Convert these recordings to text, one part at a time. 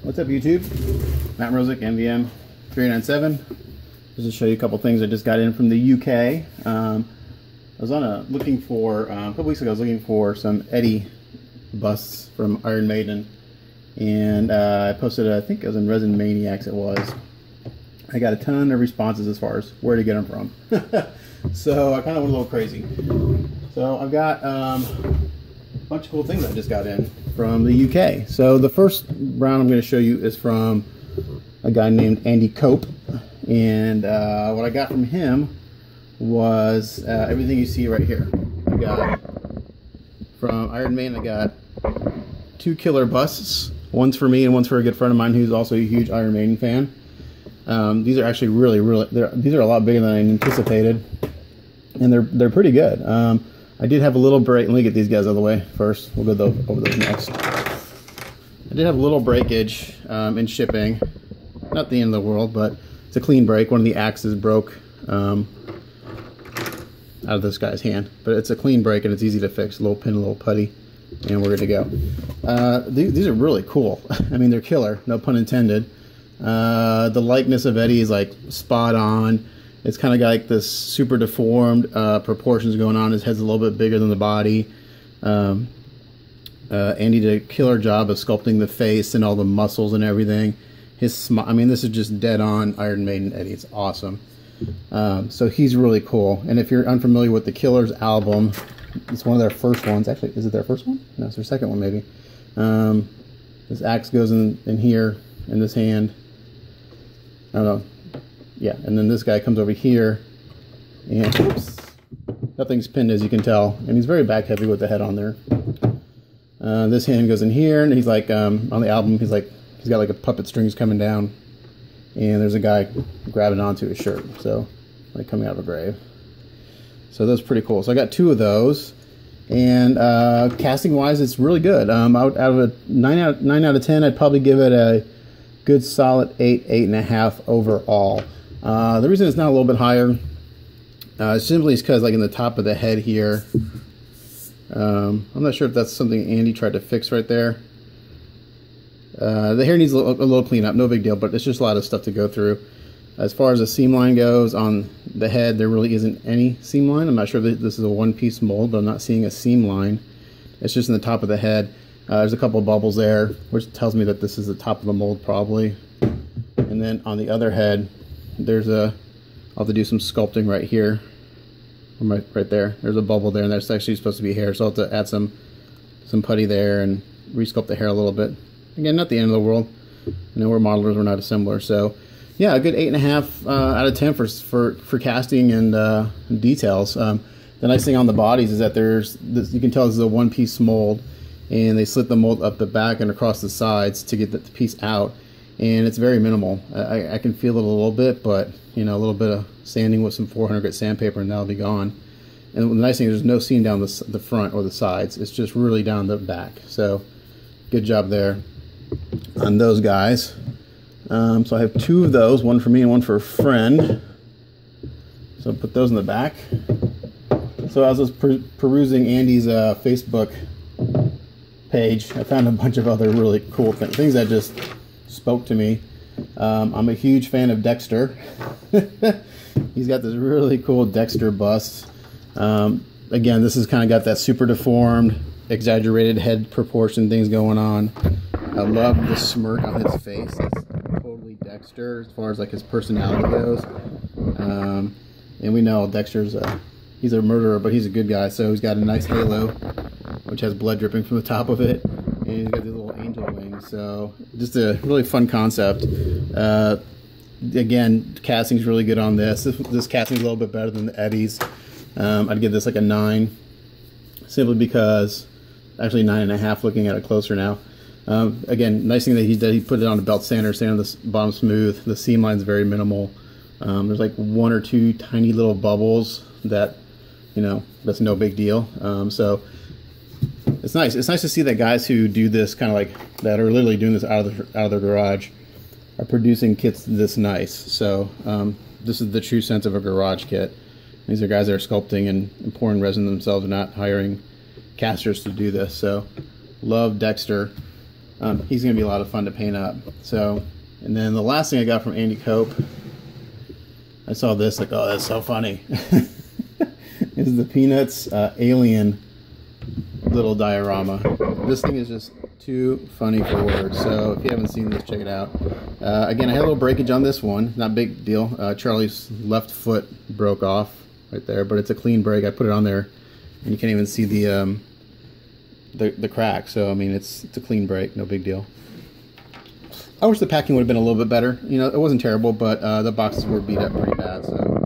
What's up, YouTube? Matt Rosick, MVM 397. Just to show you a couple things I just got in from the UK. I was looking for a couple weeks ago. I was looking for some Eddie busts from Iron Maiden, and I posted. I think it was in Resin Maniacs. It was. I got a ton of responses as far as where to get them from. So I kind of went a little crazy. So I've got a bunch of cool things I just got in from the UK. So the first round I'm going to show you is from a guy named Andy Cope, and what I got from him was everything you see right here. I got from Iron Maiden. I got 2 killer busts. One's for me and one's for a good friend of mine who's also a huge Iron Maiden fan. These are actually really these are a lot bigger than I anticipated, and they're pretty good. I did have a little break. Let me get these guys out of the way first. We'll go over those next. I did have a little breakage in shipping. Not the end of the world, but it's a clean break. One of the axes broke out of this guy's hand, but it's a clean break and it's easy to fix. A little pin, a little putty, and we're good to go. These are really cool. I mean, they're killer. No pun intended. The likeness of Eddie is like spot on. It's kind of got like this super deformed proportions going on. His head's a little bit bigger than the body. Andy did a killer job of sculpting the face and all the muscles and everything. His smile, I mean, this is just dead on Iron Maiden Eddie. It's awesome. So he's really cool. And if you're unfamiliar with the Killers album, it's one of their first ones. Actually, is it their first one? No, it's their second one maybe. This axe goes in here in this hand. I don't know. Yeah, and then this guy comes over here, and oops, nothing's pinned, as you can tell, and he's very back heavy with the head on there. This hand goes in here, and he's like on the album, he's got like a puppet strings coming down, and there's a guy grabbing onto his shirt, so like coming out of a grave. So that's pretty cool. So I got 2 of those, and casting wise, it's really good. Out of a 9 out of 10, I'd probably give it a good solid 8, 8.5 overall. The reason it's not a little bit higher simply is because like in the top of the head here, I'm not sure if that's something Andy tried to fix right there. The hair needs a little cleanup, no big deal, but it's just a lot of stuff to go through. As far as the seam line goes on the head, there really isn't any seam line. I'm not sure if this is a one-piece mold, but I'm not seeing a seam line. It's just in the top of the head. There's a couple of bubbles there, which tells me that this is the top of the mold probably. And then on the other head, there's I'll have to do some sculpting right here. Right there. There's a bubble there, and that's actually supposed to be hair, so I'll have to add some putty there and resculpt the hair a little bit. Again, not the end of the world. You know, we're modelers, we're not assemblers. So yeah, a good 8.5 out of 10 for casting and details. The nice thing on the bodies is that there's this, you can tell this is a one-piece mold, and they slit the mold up the back and across the sides to get the piece out, and it's very minimal. I can feel it a little bit, but you know, a little bit of sanding with some 400 grit sandpaper and that'll be gone. And the nice thing is there's no seam down the front or the sides. It's just really down the back. So good job there on those guys. So I have 2 of those, one for me and one for a friend. So I'll put those in the back. So as I was perusing Andy's Facebook page, I found a bunch of other really cool things that just spoke to me. I'm a huge fan of Dexter. He's got this really cool Dexter bus. Again, this has kind of got that super deformed, exaggerated head proportion things going on. I love the smirk on his face. That's totally Dexter as far as like his personality goes. And we know Dexter's he's a murderer, but he's a good guy. So he's got a nice halo, which has blood dripping from the top of it. And he's got these little angel wings. So just a really fun concept. Again, casting's really good on this. This casting's a little bit better than the Eddie's. I'd give this like a 9, simply because, actually 9.5 looking at it closer now. Again, nice thing that he put it on a belt sander, sanded the bottom smooth. The seam line's very minimal. There's like 1 or 2 tiny little bubbles that, you know, that's no big deal. So it's nice. It's nice to see that guys who do this kind of like that are literally doing this out of their garage are producing kits this nice. So this is the true sense of a garage kit. These are guys that are sculpting and pouring resin themselves, and not hiring casters to do this. So love Dexter. he's going to be a lot of fun to paint up. So, and then the last thing I got from Andy Cope, I saw this, like, oh, that's so funny. This is the Peanuts alien little diorama. This thing is just too funny for words. So if you haven't seen this, check it out. Again, I had a little breakage on this one. Not a big deal. Charlie's left foot broke off right there, but it's a clean break. I put it on there, and you can't even see the crack. So I mean, it's a clean break, no big deal. I wish the packing would have been a little bit better. You know, it wasn't terrible, but the boxes were beat up pretty bad. So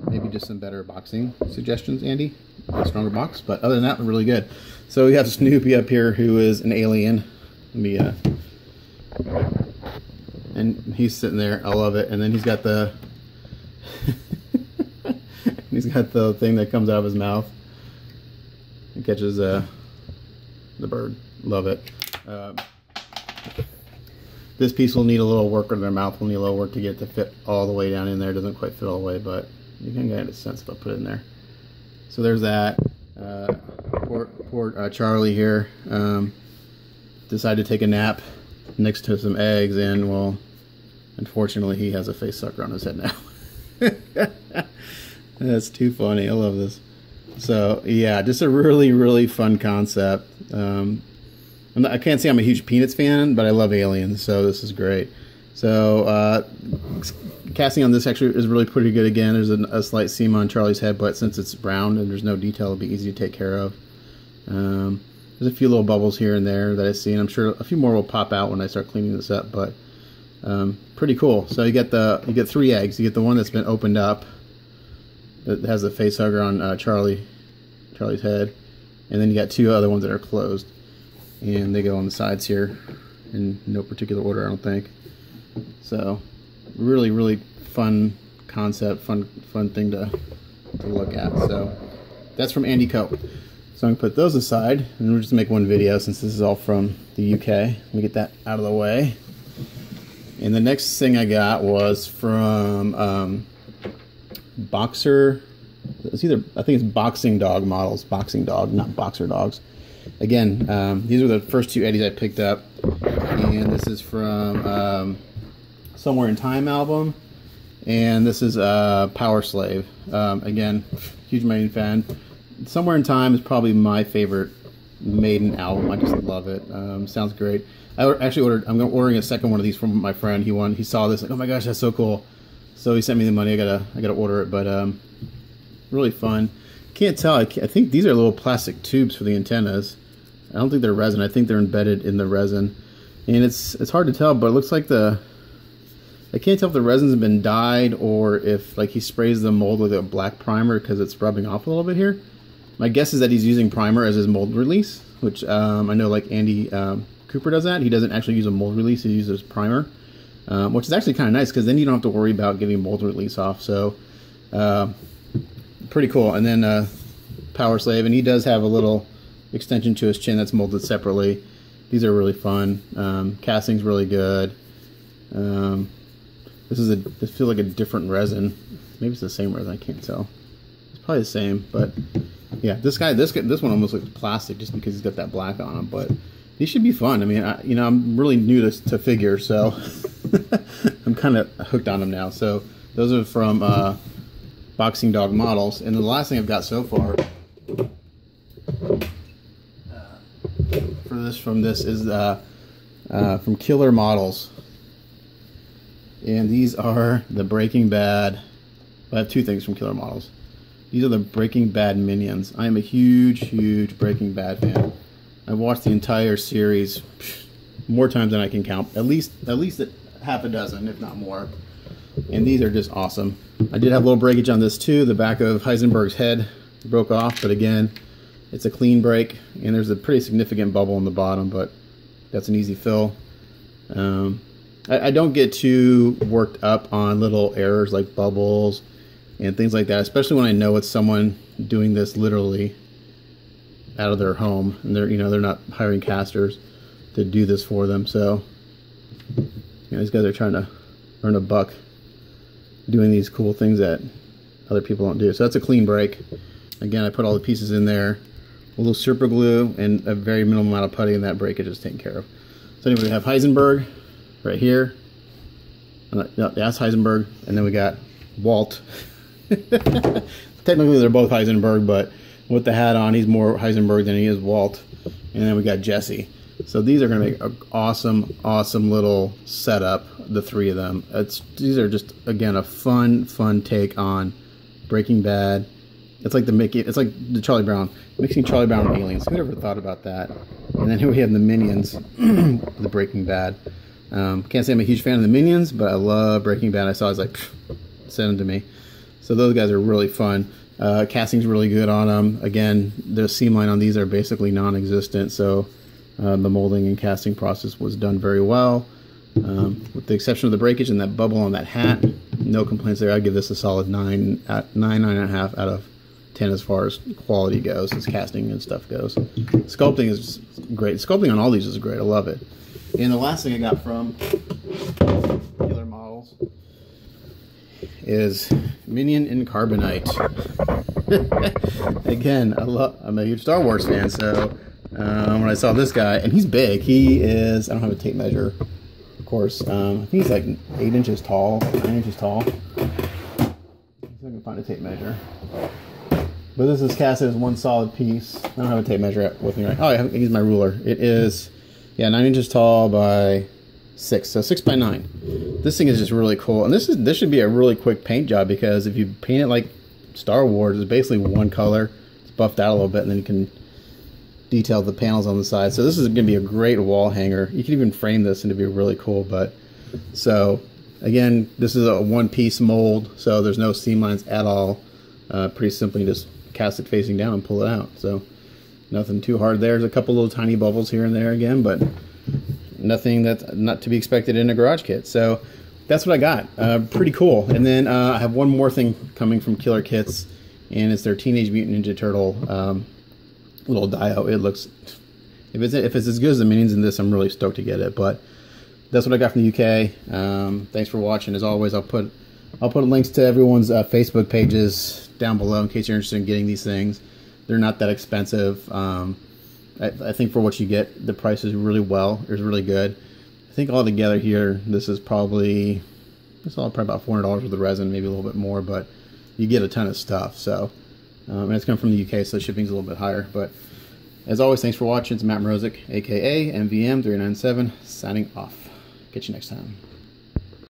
maybe just some better boxing suggestions, Andy. A stronger box, but other than that, really good. So we have Snoopy up here, who is an alien. Let me, and he's sitting there. I love it. And then he's got the he's got the thing that comes out of his mouth. It catches the bird. Love it. This piece will need a little work, or their mouth will need a little work to get it to fit all the way down in there. It doesn't quite fit all the way, but you can get a sense if I put it in there. So there's that. Poor Charlie here decided to take a nap next to some eggs, and well, unfortunately he has a face sucker on his head now. That's too funny. I love this. So yeah, just a really fun concept. I can't say I'm a huge Peanuts fan, but I love aliens, so this is great. So casting on this actually is really pretty good. Again, there's a slight seam on Charlie's head, but since it's round and there's no detail, it'll be easy to take care of. There's a few little bubbles here and there that I see, and I'm sure a few more will pop out when I start cleaning this up, but pretty cool. So you get 3 eggs. You get the one that's been opened up that has the face hugger on Charlie's head, and then you got 2 other ones that are closed, and they go on the sides here in no particular order, I don't think. So really fun concept, fun thing to look at. So that's from Andy Cope. So I'm gonna put those aside, and we'll just make one video since this is all from the UK. Let me get that out of the way. And the next thing I got was from Boxer. It's either, I think it's Boxing Dog Models, Boxing Dog, not Boxer Dogs. Again, these are the first 2 Eddies I picked up, and this is from Somewhere in Time album, and this is Power Slave. Again, huge Maiden fan. Somewhere in Time is probably my favorite Maiden album. I just love it. Sounds great. I actually ordered. I'm ordering a second one of these from my friend. He saw this, like, oh my gosh, that's so cool. So he sent me the money. I gotta order it, but really fun. Can't tell. I think these are little plastic tubes for the antennas. I don't think they're resin. I think they're embedded in the resin, and it's hard to tell, but it looks like I can't tell if the resin's been dyed or if like he sprays the mold with a black primer because it's rubbing off a little bit here. My guess is that he's using primer as his mold release, which I know like Andy Cooper does that. He doesn't actually use a mold release, he uses primer, which is actually kind of nice because then you don't have to worry about getting mold release off. So pretty cool. And then Power Slave, and he does have a little extension to his chin that's molded separately. These are really fun. Casting's really good. This feels like a different resin. Maybe it's the same resin, I can't tell. It's probably the same, but yeah, this one almost looks plastic just because he's got that black on him, but these should be fun. I mean, I'm really new to figure, so I'm kind of hooked on them now. So those are from Boxing Dog Models, and the last thing I've got so far from this is from Killer Models. And these are the Breaking Bad. I have 2 things from Killer Models. These are the Breaking Bad Minions. I am a huge Breaking Bad fan. I've watched the entire series more times than I can count. At least half a dozen, if not more. And these are just awesome. I did have a little breakage on this too. The back of Heisenberg's head broke off, but again, it's a clean break. And there's a pretty significant bubble in the bottom, but that's an easy fill. I don't get too worked up on little errors like bubbles and things like that, especially when I know it's someone doing this literally out of their home, and they're not hiring casters to do this for them. So these guys are trying to earn a buck doing these cool things that other people don't do. So that's a clean break. Again, I put all the pieces in there, a little super glue, and a very minimal amount of putty, and that breakage is taken care of. So anyway, we have Heisenberg right here. No, that's Heisenberg, and then we got Walt. Technically, they're both Heisenberg, but with the hat on, he's more Heisenberg than he is Walt. And then we got Jesse. So these are going to make an awesome, awesome little setup, the three of them. These are just, again, a fun take on Breaking Bad. It's like the Charlie Brown, mixing Charlie Brown and aliens. Who'd ever thought about that? And then here we have the Minions, the Breaking Bad. Can't say I'm a huge fan of the Minions, but I love Breaking Bad. I saw it, I was like, send them to me. So those guys are really fun. Casting's really good on them. Again, the seam line on these are basically non-existent, so the molding and casting process was done very well. With the exception of the breakage and that bubble on that hat, no complaints there. I'd give this a solid 9.5 out of 10 as far as quality goes, as casting and stuff goes. Sculpting is great. Sculpting on all these is great. I love it. And the last thing I got from Killer Models is Minion in Carbonite. Again, I'm a huge Star Wars fan, so when I saw this guy, and he's big. He is, I don't have a tape measure, of course. I think he's like 8 inches tall, 9 inches tall. Let's see if I can find a tape measure. But this is cast as one solid piece. I don't have a tape measure with me right now. Oh, I have to use my ruler. It is, yeah, 9 inches tall by 6, so 6 by 9. This thing is just really cool, and this should be a really quick paint job, because if you paint it like Star Wars, it's basically one color. It's buffed out a little bit, and then you can detail the panels on the side. So this is going to be a great wall hanger. You can even frame this and it'd be really cool. But so again, this is a one-piece mold, so there's no seam lines at all. Pretty simply just cast it facing down and pull it out. So nothing too hard there. There's a couple little tiny bubbles here and there again, but nothing that's not to be expected in a garage kit. So that's what I got. Pretty cool. And then I have one more thing coming from Killer Kits, and it's their Teenage Mutant Ninja Turtle little dio. It looks, if it's as good as the Minions in this, I'm really stoked to get it. But that's what I got from the UK. Thanks for watching. As always, I'll put links to everyone's Facebook pages down below in case you're interested in getting these things. They're not that expensive. I think for what you get, the price is really really good. I think all together here, this is probably about $400 worth of resin, maybe a little bit more, but you get a ton of stuff. So, and it's coming from the UK, so shipping's a little bit higher. But as always, thanks for watching. It's Matt Mrozik, aka MVM397, signing off. Catch you next time.